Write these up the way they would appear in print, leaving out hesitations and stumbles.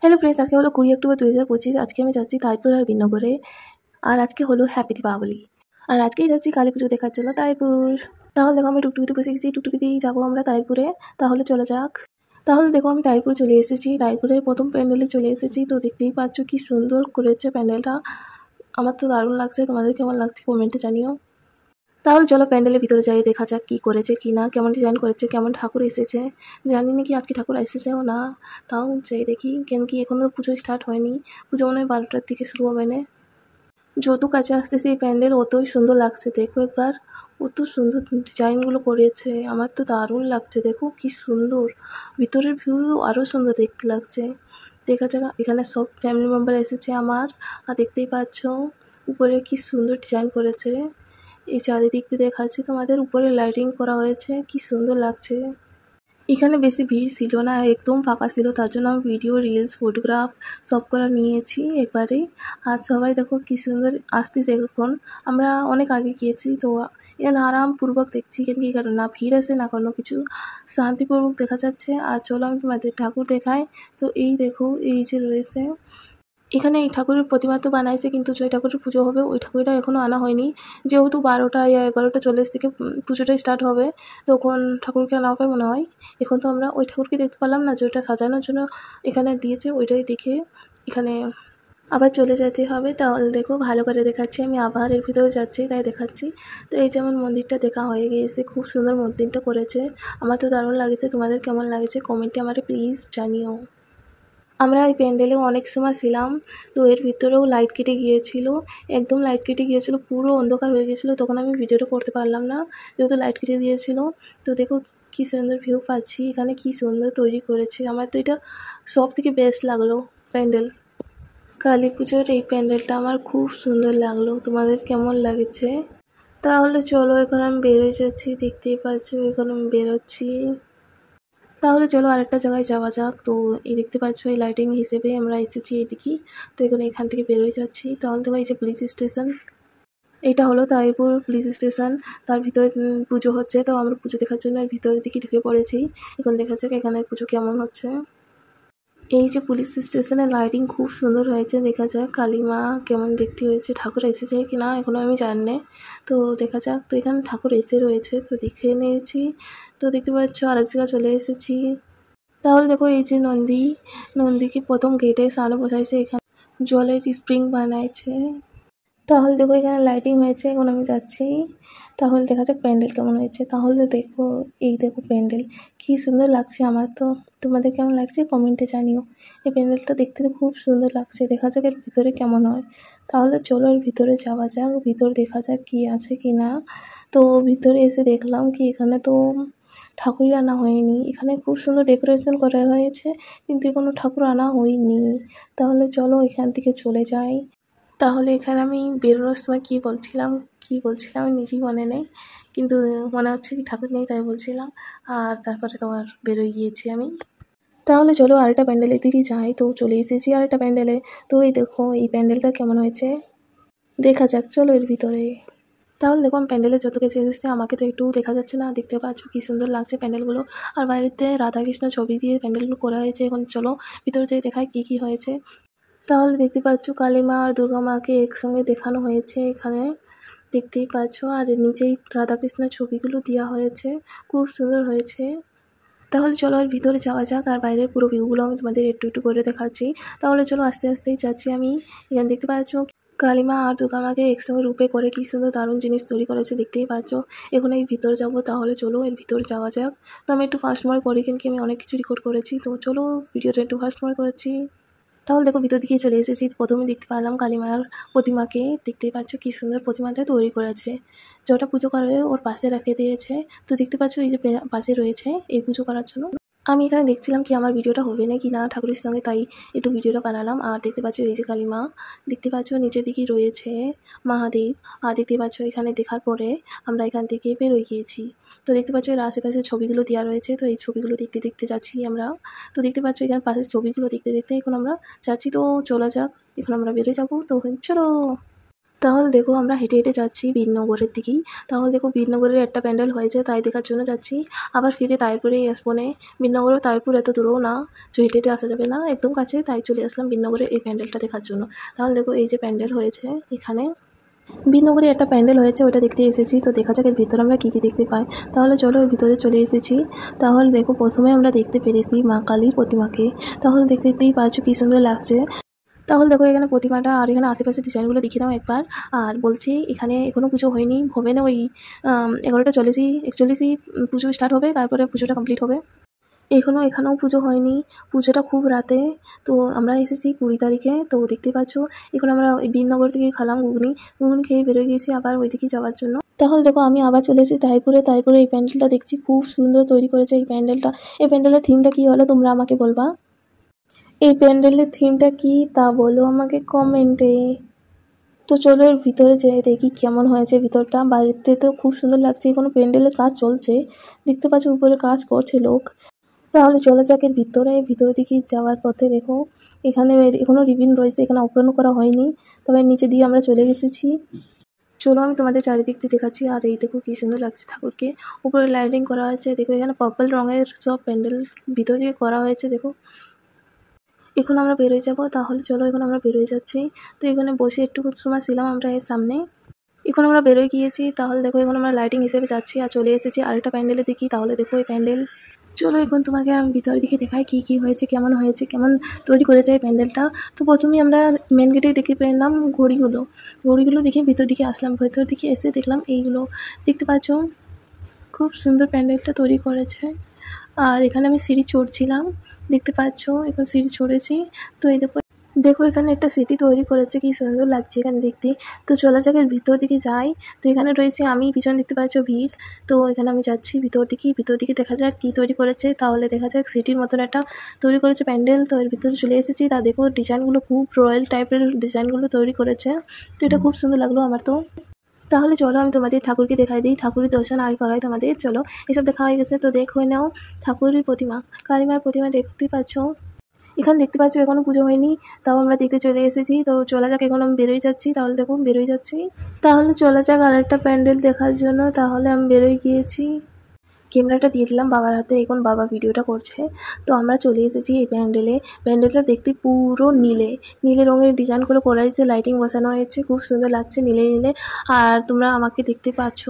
Hello friends, আজকে হলো 20 October 2025। আজকে আমি যাচ্ছি তাইপুর আর বিনগরে। আর আজকে হলো হ্যাপি দীপাবলি। আর আজকেই যাচ্ছি কালী পুজো দেখার জন্য তাইপুর। তাহলে দেখো আমি টুকটুকিতে বসে গেছি, টুকটুকিতেই যাবো আমরা তাইপুরে। তাহলে চলে যাক। তাহলে দেখো আমি তাইপুর চলে এসেছি, তাইপুরের প্রথম প্যান্ডেলে চলে এসেছি। তো দেখতেই পাচ্ছ কি সুন্দর করেছে প্যান্ডেলটা। আমার তো দারুণ লাগছে, তোমাদের কেমন লাগছে কমেন্টে জানিও। তাহলে চলো প্যান্ডেলের ভিতরে যাই, দেখা যাক কী করেছে কি না, কেমন ডিজাইন করেছে, কেমন ঠাকুর এসেছে। জানি না কি আজকে ঠাকুর এসেছেও না, তাও যাই দেখি। কেন কি এখনও পুজো স্টার্ট হয়নি, পুজো মনে হয় 12টার দিকে শুরু হবে না। যত কাছে আসতেছে এই প্যান্ডেল অতই সুন্দর লাগছে। দেখো একবার কত সুন্দর ডিজাইনগুলো করেছে, আমার তো দারুণ লাগছে। দেখো কি সুন্দর, ভিতরের ভিউ আরও সুন্দর দেখতে লাগছে। দেখা যাক, এখানে সব ফ্যামিলি মেম্বার এসেছে আমার। আর দেখতেই পাচ্ছ উপরে কি সুন্দর ডিজাইন করেছে। এই চারিদিক দিয়ে দেখাচ্ছি তোমাদের, উপরে লাইটিং করা হয়েছে, কি সুন্দর লাগছে। এখানে বেশি ভিড় ছিল না, একদম ফাঁকা ছিল, তার জন্য আমি ভিডিও, রিলস, ফটোগ্রাফ সব করা নিয়েছি একবারেই। আর সবাই দেখো কি সুন্দর আসতেছে। এখন আমরা অনেক আগে গিয়েছি, তো এখানে আরামপূর্বক দেখছি, কেন কি কারণ না ভিড় আছে না কোনো কিছু, শান্তিপূর্বক দেখা যাচ্ছে। আর চলো আমি তোমাদের ঠাকুর দেখাই। তো এই দেখো, এই যে রয়েছে এখানে এই ঠাকুরের প্রতিমা তো বানাইছে, কিন্তু যে ঠাকুরের পুজো হবে ওই ঠাকুরটা এখনও আনা হয়নি। যেহেতু 12টা ইয়া 11:40 থেকে পুজোটা স্টার্ট হবে, তখন ঠাকুরকে আনা হবে মনে হয়। এখন তো আমরা ওই ঠাকুরকে দেখতে পেলাম না, যেটা সাজানোর জন্য এখানে দিয়েছে, ওইটাই দেখে এখানে আবার চলে যেতে হবে। তাহলে দেখো ভালো করে দেখাচ্ছি, আমি আবার এর ভিতরে যাচ্ছি তাই দেখাচ্ছি। তো এই যেমন মন্দিরটা দেখা হয়ে গিয়েছে, খুব সুন্দর মন্দিরটা করেছে, আমার তো দারুণ লাগেছে। তোমাদের কেমন লাগেছে কমেন্টে আমারে প্লিজ জানিও। আমরা এই প্যান্ডেলেও অনেক সময় ছিলাম, তো এর ভিতরেও লাইট কেটে গিয়েছিল, একদম লাইট কেটে গিয়েছিল, পুরো অন্ধকার হয়ে গেছিলো, তখন আমি ভিডিওটা করতে পারলাম না, যেহেতু লাইট কেটে দিয়েছিল। তো দেখো কী সুন্দর ভিউ পাচ্ছি, এখানে কী সুন্দর তৈরি করেছে। আমার তো এটা সব থেকে বেস্ট লাগলো প্যান্ডেল। কালী পুজোর এই প্যান্ডেলটা আমার খুব সুন্দর লাগলো, তোমাদের কেমন লাগছে? তাহলে চলো এখন আমি বেরোয় যাচ্ছি, দেখতেই পাচ্ছ এখন আমি বেরোচ্ছি। তাহলে চলো আরেকটা জায়গায় যাওয়া যাক। তো এই দেখতে পাচ্ছ এই লাইটিং হিসেবে আমরা এসেছি এইদিকে। তো এখান থেকে বেরোয় যাচ্ছি। তাহলে দেখো এই যে পুলিশ স্টেশন, এটা হলো তাইপুর পুলিশ স্টেশন। তার ভিতরে পুজো হচ্ছে, তো আমরা পুজো দেখার জন্য ভিতরের দিকে ঢুকে পড়েছি। এখন দেখা যাক এখানের পুজো কেমন হচ্ছে। এই যে পুলিশ স্টেশনের লাইটিং খুব সুন্দর হয়েছে, দেখা যাক কালী মা কেমন দেখতে হয়েছে, ঠাকুর এসেছে কি না এখনও আমি জানি না। তো দেখা যাক, তো এখানে ঠাকুর এসে রয়েছে, তো দেখে নিয়েছি। তো দেখতে পাচ্ছ আরেক জায়গায় চলে এসেছি। তাহলে দেখো এই যে নন্দীকে প্রথম গেটে সামনে বসাইছে, এখানে জলের স্প্রিং বানাইছে। তাহলে দেখো এখানে লাইটিং হয়েছে, এখন আমি যাচ্ছি। তাহলে দেখা যাক প্যান্ডেল কেমন হয়েছে। তাহলে দেখো এই দেখো প্যান্ডেল কী সুন্দর লাগছে, আমার তো। তোমাদের কেমন লাগছে কমেন্টে জানিও। এই প্যান্ডেলটা দেখতে তো খুব সুন্দর লাগছে, দেখা যাক এর ভিতরে কেমন হয়। তাহলে চলো এর ভিতরে যাওয়া যাক, ভিতর দেখা যাক কী আছে কি না। তো ভিতরে এসে দেখলাম কি এখানে তো ঠাকুরই আনা হয়নি, এখানে খুব সুন্দর ডেকোরেশন করা হয়েছে, কিন্তু কোনো ঠাকুর আনা হয়নি। তাহলে চলো এখান থেকে চলে যাই। তাহলে এখানে আমি বেরোনোর সময় কী বলছিলাম আমি নিজেই মনে নেই, কিন্তু মনে হচ্ছে কি ঠাকুর নেই তাই বলছিলাম। আর তারপরে তোমার বেরোয় গিয়েছি আমি। তাহলে চলো আরেকটা প্যান্ডেলের দিকে যাই। তো চলে এসেছি আরেকটা প্যান্ডেলে। তো এই দেখো এই প্যান্ডেলটা কেমন হয়েছে, দেখা যাক চলো এর ভিতরে। তাহলে দেখো আমি প্যান্ডেলে যত কিছু এসেছে, আমাকে তো একটু দেখা যাচ্ছে না, দেখতে পাচ্ছ কী সুন্দর লাগছে প্যান্ডেলগুলো। আর বাইরেতে রাধাকৃষ্ণ ছবি দিয়ে প্যান্ডেলগুলো করা হয়েছে। এখন চলো ভিতরে যেয়ে দেখায় কী কী হয়েছে। তাহলে দেখতে পাচ্ছ কালী মা আর দুর্গা মাকে একসঙ্গে দেখানো হয়েছে এখানে, দেখতেই পাচ্ছ। আর নিচেই রাধাকৃষ্ণের ছবিগুলো দেওয়া হয়েছে, খুব সুন্দর হয়েছে। তাহলে চলো আর ভিতরে যাওয়া যাক, আর বাইরের পুরো ভিউগুলো আমি তোমাদের একটু একটু করে দেখাচ্ছি। তাহলে চলো আস্তে আস্তেই যাচ্ছি আমি। এখানে দেখতে পাচ্ছ কালী মা আর দুর্গা মাকে একসঙ্গে রূপে করে কী সুন্দর দারুণ জিনিস তৈরি করেছে, দেখতেই পাচ্ছ। এখন এই ভিতরে যাবো, তাহলে চলো এর ভিতরে যাওয়া যাক। তো আমি একটু ফাস্ট মোড়ে করি, কিন্তু আমি অনেক কিছু রেকর্ড করেছি, তো চলো ভিডিওটা একটু ফাস্ট মোড়ে করেছি। তাহলে দেখো ভিতর দিকে চলে এসেছি। প্রথমে দেখতে পেলাম কালী মায়ের প্রতিমাকে, দেখতেই পাচ্ছ কী সুন্দর প্রতিমাটা তৈরি করেছে, যেটা পুজো করে ওর পাশে রেখে দিয়েছে। তো দেখতে পাচ্ছ এই যে পাশে রয়েছে এই পুজো করার জন্য। আমি এখানে দেখছিলাম কি আমার ভিডিওটা হবে না কি না ঠাকুরের সঙ্গে, তাই একটু ভিডিওটা বানালাম। আর দেখতে পাচ্ছ এই যে কালী মা, দেখতে পাচ্ছ নিচের দিকেই রয়েছে মহাদেব। আর দেখতে পাচ্ছ এখানে দেখার পরে আমরা এখান থেকে বেরোয় গিয়েছি। তো দেখতে পাচ্ছ এর আশেপাশে ছবিগুলো দেওয়া রয়েছে, তো এই ছবিগুলো দেখতে দেখতে যাচ্ছি আমরা। তো দেখতে পাচ্ছ এখানে পাশের ছবিগুলো দেখতে দেখতে এখন আমরা যাচ্ছি। তো চলা যাক, এখন আমরা বেরোয় যাবো, তো চলো। তাহলে দেখো আমরা হেঁটে হেঁটে যাচ্ছি বীরনগরের দিকেই। তাহলে দেখো বীরনগরের একটা প্যান্ডেল হয়েছে, তাই দেখার জন্য যাচ্ছি। আবার ফিরে তারপরেই আসবো নে। বীরনগর তারপর এত দূরও না যে হেঁটে হেঁটে আসা যাবে না, একদম কাছে, তাই চলে আসলাম বীরনগরের এই প্যান্ডেলটা দেখার জন্য। তাহলে দেখো এই যে প্যান্ডেল হয়েছে এখানে, বীরনগরে একটা প্যান্ডেল হয়েছে, ওটা দেখতে এসেছি। তো দেখা যাক এর ভিতরে আমরা কী কী দেখতে পাই। তাহলে চলো এর ভিতরে চলে এসেছি। তাহলে দেখো প্রথমে আমরা দেখতে পেরেছি মা কালীর প্রতিমাকে। তাহলে দেখতেই পাচ্ছ কী সুন্দর লাগছে। তাহলে দেখো এখানে প্রতিমাটা, আর এখানে আশেপাশে ডিজাইনগুলো দেখে নাও একবার। আর বলছি এখানে এখনও পুজো হয়নি, হবে না, ওই 11:41 পুজো স্টার্ট হবে, তারপরে পুজোটা কমপ্লিট হবে। এখানেও পুজো হয়নি, পুজোটা খুব রাতে। তো আমরা এসেছি 20 তারিখে। তো দেখতে পাচ্ছ এখন আমরা ওই বীরনগর থেকে খেলাম ঘুগনি খেয়ে বেরোয় গেছি আবার ওই দিকে যাওয়ার জন্য। তাহলে দেখো আমি আবার চলে এসেছি তারপরে এই প্যান্ডেলটা দেখছি, খুব সুন্দর তৈরি করেছে এই প্যান্ডেলটা। এই প্যান্ডেলের থিমটা কী হলো তোমরা আমাকে বলবা। এই প্যান্ডেলের থিমটা কি তা বলো আমাকে কমেন্টে। তো চলো এর ভিতরে যেয়ে দেখি কেমন হয়েছে ভিতরটা। বাড়িতে তো খুব সুন্দর লাগছে, এখনো প্যান্ডেলের কাজ চলছে, দেখতে পাচ্ছ উপরে কাজ করছে লোক। তাহলে চলে যাক এর ভিতরের দিকে যাওয়ার পথে দেখো এখানে এখনও রিবিন রয়েছে, এখানে ওপেন করা হয়নি, তবে নিচে দিয়ে আমরা চলে এসেছি। চলো আমি তোমাদের চারিদিক দিয়ে দেখাচ্ছি। আর এই দেখো কী সুন্দর লাগছে ঠাকুরকে, উপরে লাইটিং করা হয়েছে। দেখো এখানে পার্পল রঙের সব প্যান্ডেল ভিতর দিয়ে করা হয়েছে। দেখো এখন আমরা বেরোয় যাব। তাহলে চলো এখন আমরা বেরোয় যাচ্ছি। তো এখানে বসে একটু সময় ছিলাম আমরা এর সামনে, এখন আমরা বেরোয় গিয়েছি। তাহলে দেখো এখন আমরা লাইটিং হিসেবে যাচ্ছি আর চলে এসেছি আরেকটা প্যান্ডেলে দেখি। তাহলে দেখো এই প্যান্ডেল, চলো এখন তোমাকে আমি ভিতরের দিকে দেখাই কী কী হয়েছে, কেমন তৈরি করেছে এই প্যান্ডেলটা। তো প্রথমেই আমরা মেন গেটে দেখতে পেলাম ঘড়িগুলো দেখে ভিতর দিকে আসলাম। ভিতর দিকে এসে দেখলাম এইগুলো, দেখতে পাচ্ছ খুব সুন্দর প্যান্ডেলটা তৈরি করেছে। আর এখানে আমি সিঁড়ি চড়ছিলাম, দেখতে পাচ্ছ এখন সিঁড়ি চড়েছি। তো এই দেখো এখানে একটা সিটি তৈরি করেছে, কি সুন্দর লাগছে এখানে দেখতে। তো চলা যাক ভিতর দিকে যাই। তো এখানে রয়েছে আমি, পিছনে দেখতে পাচ্ছ ভিড়। তো এখানে আমি যাচ্ছি ভিতর দিকে দেখা যাক কী তৈরি করেছে। তাহলে দেখা যাক সিটির মতন একটা তৈরি করেছে প্যান্ডেল। তো এর ভিতরে চলে এসেছি। তা দেখো ডিজাইনগুলো খুব রয়্যাল টাইপের ডিজাইনগুলো তৈরি করেছে। তো এটা খুব সুন্দর লাগলো আমার। তো তাহলে চলো আমি তোমাদের ঠাকুরকে দেখাই দিই, ঠাকুরের দর্শন আগে করাই তোমাদের। চলো এসব দেখা হয়ে গেছে, তো হয়ে নাও ঠাকুরের প্রতিমা, কালীমার প্রতিমা দেখতে পাচ্ছ। এখানে দেখতে পাচ্ছ এখনও পুজো হয়নি, তাও আমরা দেখতে চলে এসেছি। তো চলা যাক, এখন আমি বেরোয় যাচ্ছি। তাহলে দেখুন বেরোয় যাচ্ছি। তাহলে চলা যাক আরেকটা প্যান্ডেল দেখার জন্য। তাহলে আমি বেরোয় গিয়েছি, ক্যামেরাটা দিয়ে দিলাম বাবার হাতে, এখন বাবা ভিডিওটা করছে। তো আমরা চলে এসেছি এই প্যান্ডেলটা দেখতে পুরো নীলে রঙের ডিজাইনগুলো করা হয়েছে, লাইটিং বসানো হয়েছে, খুব সুন্দর লাগছে নীলে। আর তোমরা আমাকে দেখতে পাচ্ছ,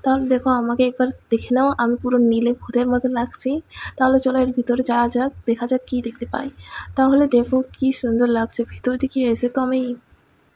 তাহলে দেখো আমাকে একবার দেখে নাও, আমি পুরো নীলে ভূতের মতো লাগছি। তাহলে চলো এর ভিতরে যাওয়া যাক, দেখা যাক কী দেখতে পাই। তাহলে দেখো কি সুন্দর লাগছে ভিতর দিকে এসে। তো আমি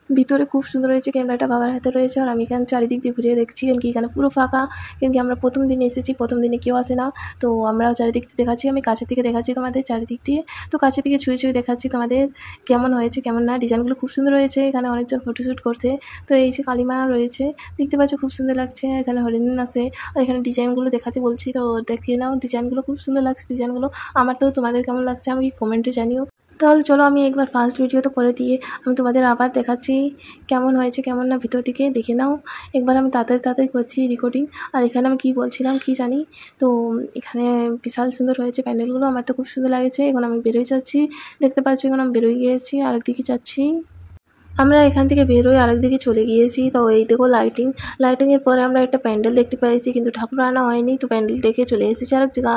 ভিতরে খুব সুন্দর হয়েছে, ক্যামেরাটা বাবার হাতে রয়েছে। আর আমি এখানে চারিদিক দিয়ে ঘুরিয়ে দেখছি, কি এখানে পুরো ফাঁকা, কি আমরা প্রথম দিনে এসেছি, প্রথম দিনে কেউ আসে না। তো আমরা চারিদিক দিয়ে দেখাচ্ছি, আমি কাছের থেকে দেখাচ্ছি তোমাদের চারিদিক দিয়ে। তো কাছে থেকে ছুঁয়ে দেখাচ্ছি তোমাদের কেমন হয়েছে কেমন না। ডিজাইনগুলো খুব সুন্দর হয়েছে, এখানে অনেকজন ফটোশ্যুট করছে। তো এই যে কালীমা রয়েছে, দেখতে পাচ্ছ খুব সুন্দর লাগছে। এখানে হরিণ আছে, আর এখানে ডিজাইনগুলো দেখাতে বলছি, তো দেখে নাও। ডিজাইনগুলো খুব সুন্দর লাগছে ডিজাইনগুলো আমার। তো তোমাদের কেমন লাগছে আমি কমেন্টে জানিও। তাহলে চলো আমি একবার ফার্স্ট ভিডিও তো করে দিয়ে আমি তোমাদের আবার দেখাচ্ছি কেমন হয়েছে কেমন না, ভিতর দিকে দেখে নাও একবার। আমি তাড়াতাড়ি করছি রেকর্ডিং। আর এখানে আমি কী বলছিলাম কি জানি। তো এখানে বিশাল সুন্দর হয়েছে প্যান্ডেলগুলো, আমার তো খুব সুন্দর লাগছে। এখন আমি বেরোয় যাচ্ছি, দেখতে পাচ্ছি এখন আমি বেরোয় গিয়েছি, আরেকদিকে যাচ্ছি। আমরা এখান থেকে বেরোয় আরেকদিকে চলে গিয়েছি। তো এই দেখো লাইটিংয়ের পরে আমরা একটা প্যান্ডেল দেখতে পেয়েছি, কিন্তু ঠাকুর আনা হয়নি। তো প্যান্ডেল দেখে চলে এসেছি আরেক জায়গা।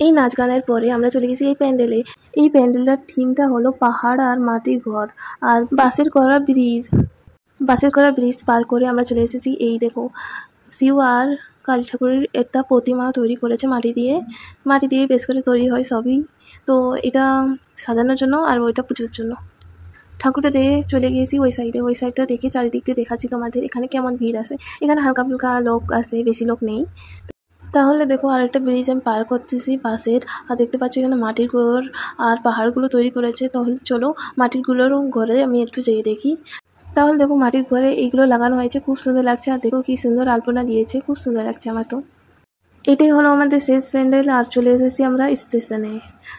এই নাচ গানের পরে আমরা চলে গেছি এই প্যান্ডেলটার থিমটা হলো পাহাড় আর মাটির ঘর আর বাঁশের করা ব্রিজ পার করে আমরা চলে এসেছি। এই দেখো শিব আর কালী ঠাকুরের একটা প্রতিমা তৈরি করেছে মাটি দিয়ে বেশ করে তৈরি হয় সবই। তো এটা সাজানোর জন্য আর ওইটা পুজোর জন্য। ঠাকুরটা দিয়ে চলে গিয়েছি ওই সাইডটা দেখে চারিদিক দিয়ে দেখাচ্ছি তোমাদের এখানে কেমন ভিড় আছে। এখানে হালকা ফুলকা লোক আছে, বেশি লোক নেই। তাহলে দেখো আরেকটা ব্রিজ আমি পার করতেছি বাসের, আর দেখতে পাচ্ছি এখানে মাটির ঘর আর পাহাড়গুলো তৈরি করেছে। তাহলে চলো মাটির ঘরে আমি একটু যেয়ে দেখি। তাহলে দেখো মাটির ঘরে এইগুলো লাগানো হয়েছে, খুব সুন্দর লাগছে। আর দেখো কি সুন্দর আলপনা দিয়েছে, খুব সুন্দর লাগছে আমার তো। এটাই হলো আমাদের শেষ প্যান্ডেল। আর চলে এসেছি আমরা স্টেশনে,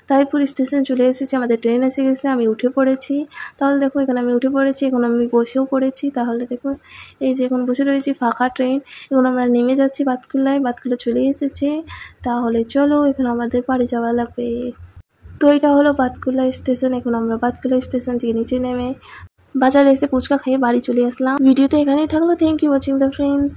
তাইপুর স্টেশন চলে এসেছি। আমাদের ট্রেন এসে গেছে, আমি উঠে পড়েছি। তাহলে দেখো এখানে আমি উঠে পড়েছি, এখন আমি বসেও পড়েছি। তাহলে দেখো এই যে এখন বসে রয়েছি, ফাঁকা ট্রেন। এখন আমরা নেমে যাচ্ছি বাতকুল্লায়, বাতকুল্লা চলে এসেছে। তাহলে চলো এখন আমাদের বাড়ি যাওয়া লাগবে। তো এটা হলো বাতকুল্লা স্টেশন। এখন আমরা বাতকুল্লা স্টেশন থেকে নিচে নেমে বাজারে এসে ফুচকা খেয়ে বাড়ি চলে আসলাম। ভিডিওতে এখানেই থাকলো। Thank you watching the friends.